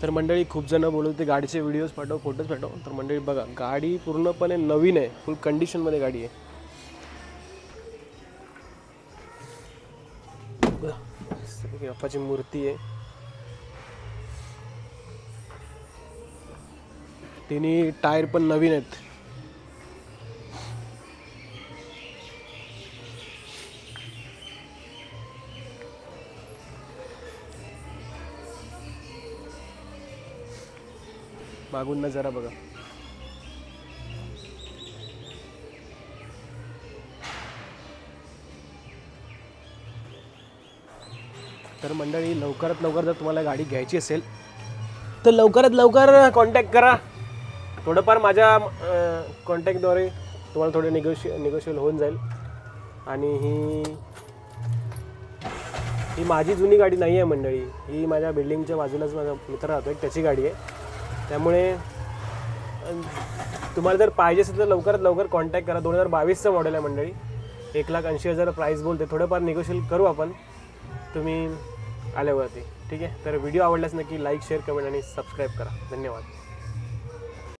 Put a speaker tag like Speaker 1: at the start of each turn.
Speaker 1: तर मंडळी खूप जण बोलत होते गाडीचे व्हिडिओज पाठव, फोटोज पाठव. तर मंडळी बघा, गाडी पूर्णपणे नवीन आहे, फुल कंडिशनमध्ये गाडी आहे. बाप्पाची मूर्ती आहे. तिन्ही टायर पण नवीन आहेत. मागून नजारा बघा. तर मंडळी लवकरात लवकर जर तुम्हाला गाडी घ्यायची असेल तर लवकरात लवकर कॉन्टॅक्ट करा. थोडंफार माझ्या कॉन्टॅक्टद्वारे तुम्हाला थोडे निगोशिएबल होऊन जाईल. आणि ही माझी जुनी गाडी नाही आहे मंडळी, ही माझ्या बिल्डिंगच्या बाजूलाच माझा मित्र राहतो एक, त्याची गाडी आहे. त्यामुळे तुम्हाला जर पाहिजे असेल तर लवकरात लवकर कॉन्टॅक्ट करा. 2022चं मॉडेल आहे मंडळी. 1,80,000 प्राईस बोलते. थोडंफार निगोशिएबल करू आपण तुम्ही आल्यावरती, ठीक आहे. तर व्हिडिओ आवडल्यास नक्की लाईक, शेअर, कमेंट आणि सबस्क्राईब करा. धन्यवाद.